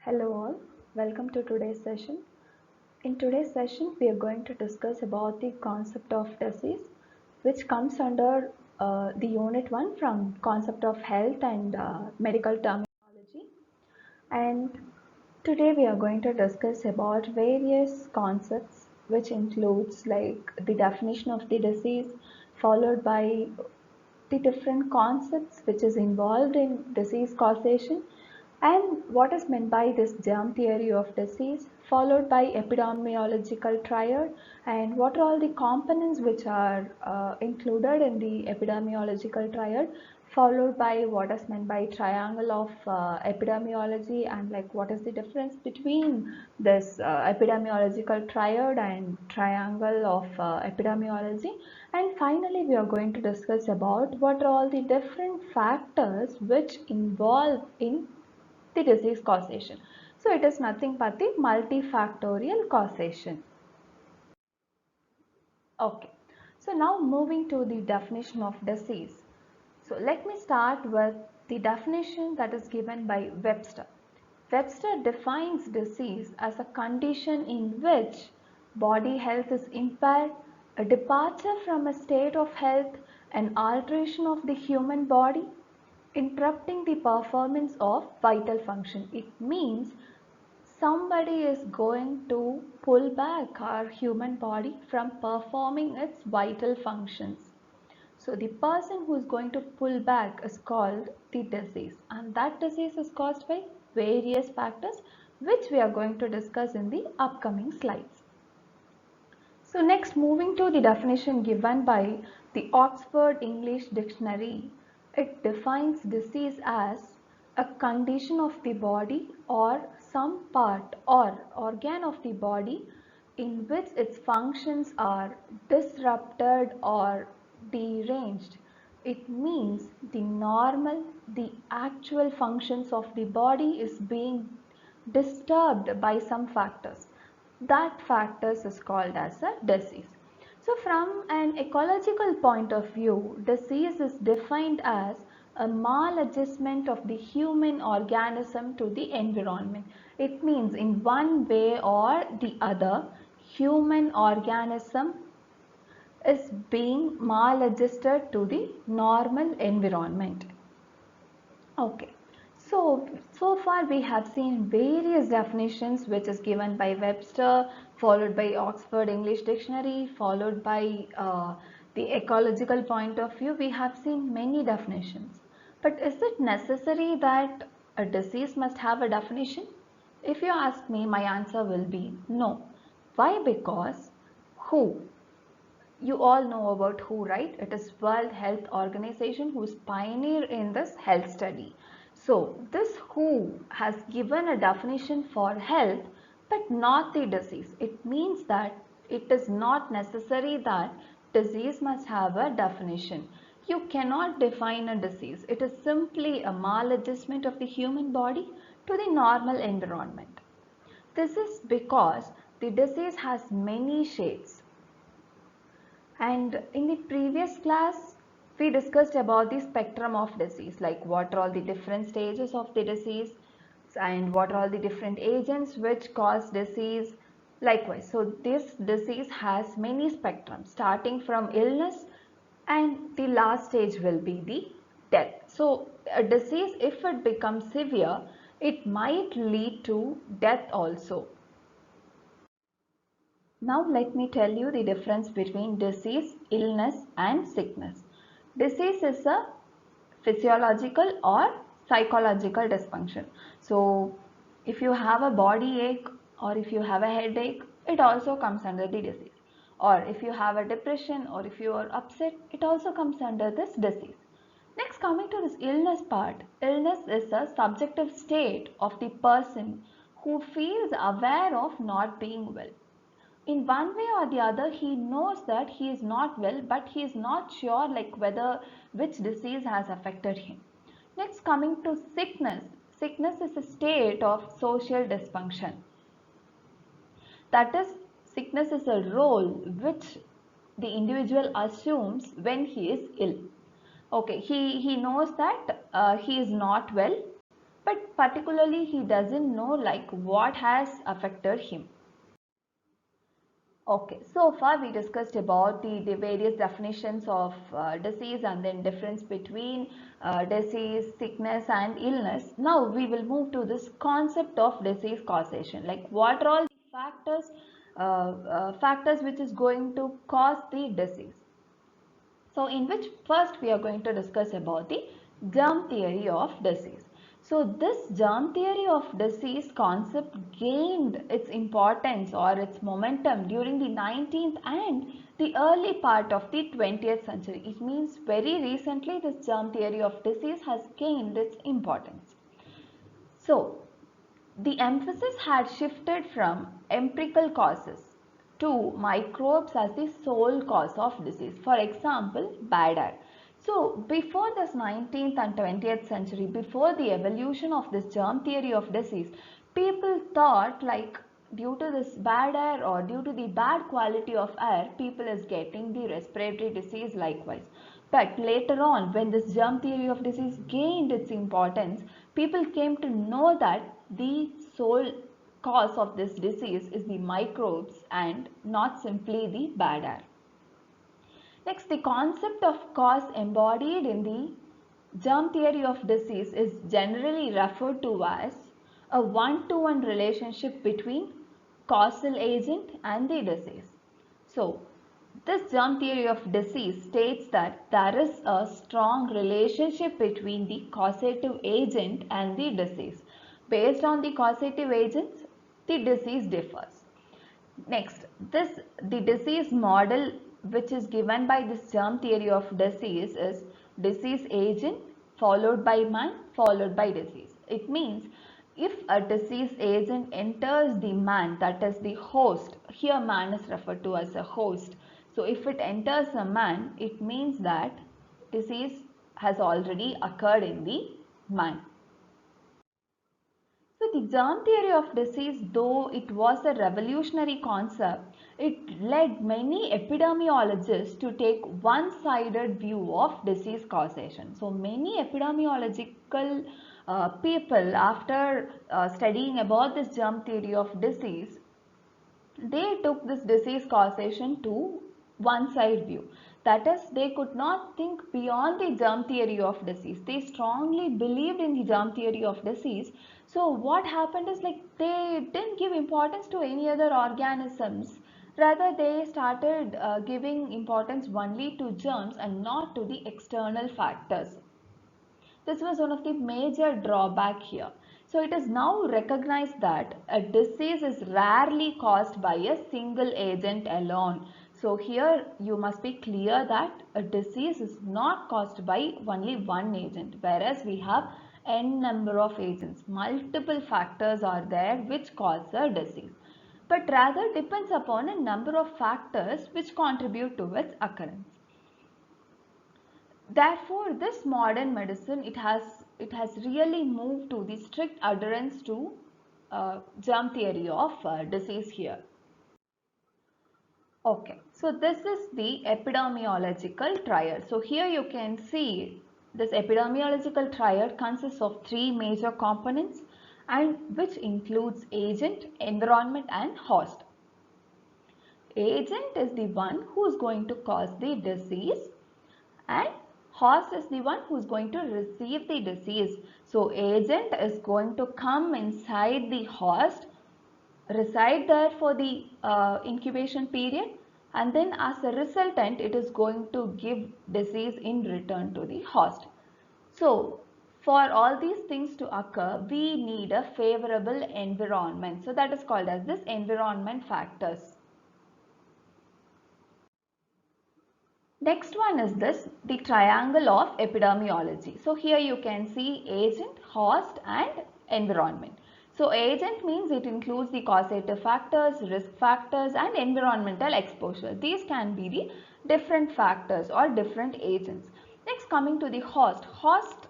Hello all, welcome to today's session. In today's session, we are going to discuss about the concept of disease, which comes under the unit 1 from concept of health and medical terminology. And today we are going to discuss about various concepts, which includes like the definition of the disease, followed by the different concepts which is involved in disease causation and what is meant by this germ theory of disease, followed by epidemiological triad and what are all the components which are included in the epidemiological triad, followed by what is meant by triangle of epidemiology and like what is the difference between this epidemiological triad and triangle of epidemiology, and finally we are going to discuss about what are all the different factors which involve in the disease causation. So it is nothing but the multifactorial causation. Okay, so now moving to the definition of disease. So let me start with the definition that is given by Webster. Webster defines disease as a condition in which body health is impaired, a departure from a state of health, an alteration of the human body, interrupting the performance of vital function. It means somebody is going to pull back our human body from performing its vital functions. So the person who is going to pull back is called the disease, and that disease is caused by various factors which we are going to discuss in the upcoming slides. So next, moving to the definition given by the Oxford English Dictionary, it defines disease as a condition of the body or some part or organ of the body in which its functions are disrupted or deranged. It means the actual functions of the body is being disturbed by some factors. That factors is called as a disease. So from an ecological point of view, disease is defined as a maladjustment of the human organism to the environment. It means in one way or the other, human organism is being maladjusted to the normal environment. Okay, so far we have seen various definitions which is given by Webster, followed by Oxford English Dictionary, followed by the ecological point of view. We have seen many definitions. But is it necessary that a disease must have a definition? If you ask me, my answer will be no. Why? Because WHO, you all know about WHO, right? It is World Health Organization who is pioneer in this health study. So this WHO has given a definition for health but not the disease. It means that it is not necessary that disease must have a definition. You cannot define a disease. It is simply a maladjustment of the human body to the normal environment. This is because the disease has many shades. And in the previous class, we discussed about the spectrum of disease, like what are all the different stages of the disease and what are all the different agents which cause disease. Likewise, so this disease has many spectrums starting from illness, and the last stage will be the death. So a disease, if it becomes severe, it might lead to death also. Now let me tell you the difference between disease, illness and sickness. Disease is a physiological or psychological dysfunction. So if you have a body ache or if you have a headache, it also comes under the disease. Or if you have a depression or if you are upset, it also comes under this disease. Next, coming to this illness part, illness is a subjective state of the person who feels aware of not being well. In one way or the other, he knows that he is not well, but he is not sure like whether which disease has affected him. Next, coming to sickness. Sickness is a state of social dysfunction. That is, sickness is a role which the individual assumes when he is ill. Okay, he knows that he is not well, but particularly he doesn't know like what has affected him. Okay, so far we discussed about the various definitions of disease and then difference between disease, sickness and illness. Now we will move to this concept of disease causation. Like what are all the factors which is going to cause the disease. So in which first we are going to discuss about the germ theory of disease. So this germ theory of disease concept gained its importance or its momentum during the 19th and the early part of the 20th century. It means very recently this germ theory of disease has gained its importance. So the emphasis had shifted from empirical causes to microbes as the sole cause of disease. For example, bad air. So before this 19th and 20th century, before the evolution of this germ theory of disease, people thought like due to this bad air or due to the bad quality of air, people is getting the respiratory disease likewise. But later on, when this germ theory of disease gained its importance, people came to know that the sole cause of this disease is the microbes and not simply the bad air. Next, the concept of cause embodied in the germ theory of disease is generally referred to as a one-to-one relationship between causal agent and the disease. So, this germ theory of disease states that there is a strong relationship between the causative agent and the disease. Based on the causative agents, the disease differs. Next, the disease model which is given by this germ theory of disease is disease agent followed by man followed by disease. It means if a disease agent enters the man, that is the host, here man is referred to as a host. So if it enters a man, it means that disease has already occurred in the man. So the germ theory of disease, though it was a revolutionary concept, it led many epidemiologists to take one-sided view of disease causation. So many epidemiological people, after studying about this germ theory of disease, they took this disease causation to one side view. That is, they could not think beyond the germ theory of disease. They strongly believed in the germ theory of disease. So what happened is like they didn't give importance to any other organisms. Rather, they started giving importance only to germs and not to the external factors. This was one of the major drawback here. So it is now recognized that a disease is rarely caused by a single agent alone. So here you must be clear that a disease is not caused by only one agent, whereas we have n number of agents. Multiple factors are there which cause a disease, but rather depends upon a number of factors which contribute to its occurrence. Therefore, this modern medicine, it has really moved to the strict adherence to germ theory of disease here. Okay, so this is the epidemiological triad. So here you can see this epidemiological triad consists of three major components and which includes agent, environment and host. Agent is the one who is going to cause the disease and host is the one who is going to receive the disease. So agent is going to come inside the host, reside there for the incubation period, and then as a resultant it is going to give disease in return to the host. So for all these things to occur, we need a favorable environment. So that is called as this environment factors. Next one is this, the triangle of epidemiology. So here you can see agent, host and environment. So agent means it includes the causative factors, risk factors and environmental exposure. These can be the different factors or different agents. Next, coming to the host. Host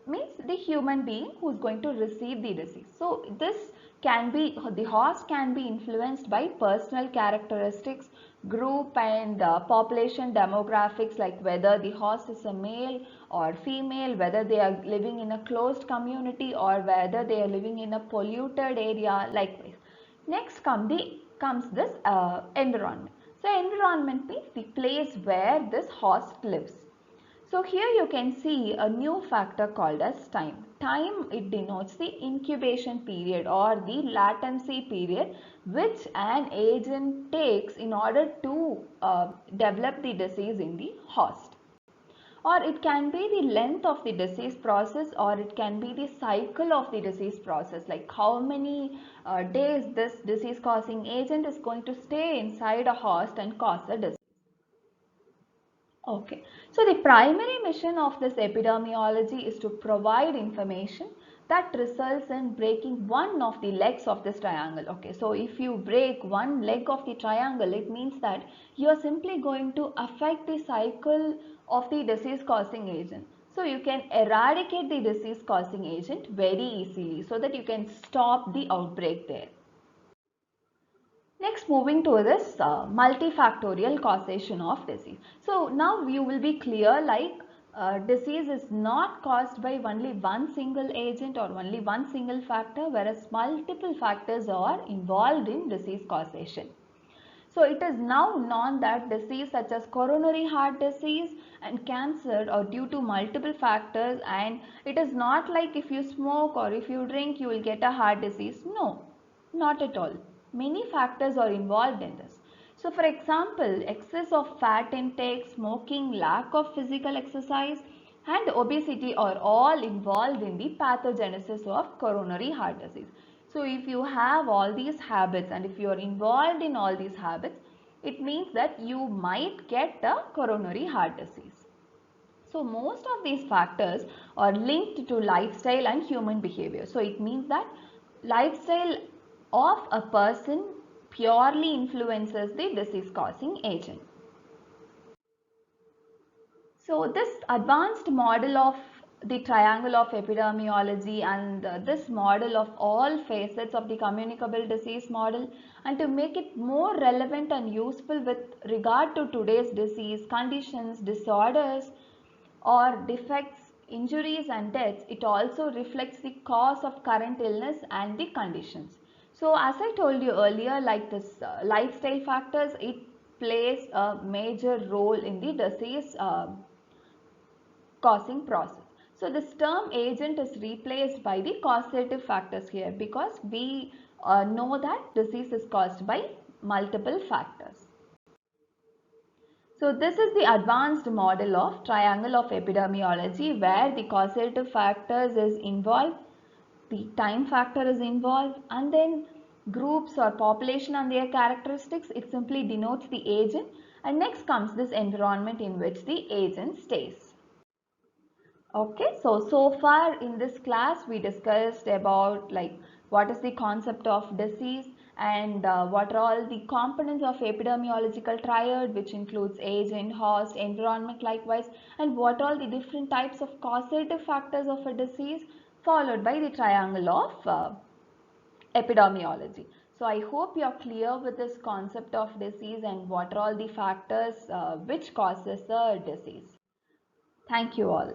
means the human being who is going to receive the disease. So this can be, the host can be influenced by personal characteristics, group and population demographics, like whether the host is a male or female, whether they are living in a closed community or whether they are living in a polluted area, likewise. Next comes this environment. So environment means the place where this host lives. So here you can see a new factor called as time. Time, it denotes the incubation period or the latency period which an agent takes in order to develop the disease in the host. Or it can be the length of the disease process, or it can be the cycle of the disease process, like how many days this disease causing agent is going to stay inside a host and cause a disease. Okay, so the primary mission of this epidemiology is to provide information that results in breaking one of the legs of this triangle. Okay, so if you break one leg of the triangle, it means that you are simply going to affect the cycle of the disease causing agent. So you can eradicate the disease causing agent very easily so that you can stop the outbreak there. Next, moving to this multifactorial causation of disease. So now you will be clear, like disease is not caused by only one single agent or only one single factor, whereas multiple factors are involved in disease causation. So it is now known that disease such as coronary heart disease and cancer are due to multiple factors, and it is not like if you smoke or if you drink you will get a heart disease. No, not at all. Many factors are involved in this. So for example, excess of fat intake, smoking, lack of physical exercise and obesity are all involved in the pathogenesis of coronary heart disease. So if you have all these habits and if you are involved in all these habits, it means that you might get a coronary heart disease. So most of these factors are linked to lifestyle and human behavior. So it means that lifestyle of a person purely influences the disease causing agent. So this advanced model of the triangle of epidemiology and this model of all facets of the communicable disease model, and to make it more relevant and useful with regard to today's disease conditions, disorders or defects, injuries and deaths, it also reflects the cause of current illness and the conditions. So as I told you earlier, like this lifestyle factors, it plays a major role in the disease causing process. So this term agent is replaced by the causative factors here because we know that disease is caused by multiple factors. So this is the advanced model of triangle of epidemiology where the causative factors is involved, the time factor is involved, and then groups or population and their characteristics, it simply denotes the agent, and next comes this environment in which the agent stays. Okay, so far in this class we discussed about like what is the concept of disease and what are all the components of epidemiological triad, which includes agent, host, environment likewise, and what are all the different types of causative factors of a disease, followed by the triangle of epidemiology. So I hope you are clear with this concept of disease and what are all the factors which causes a disease. Thank you all.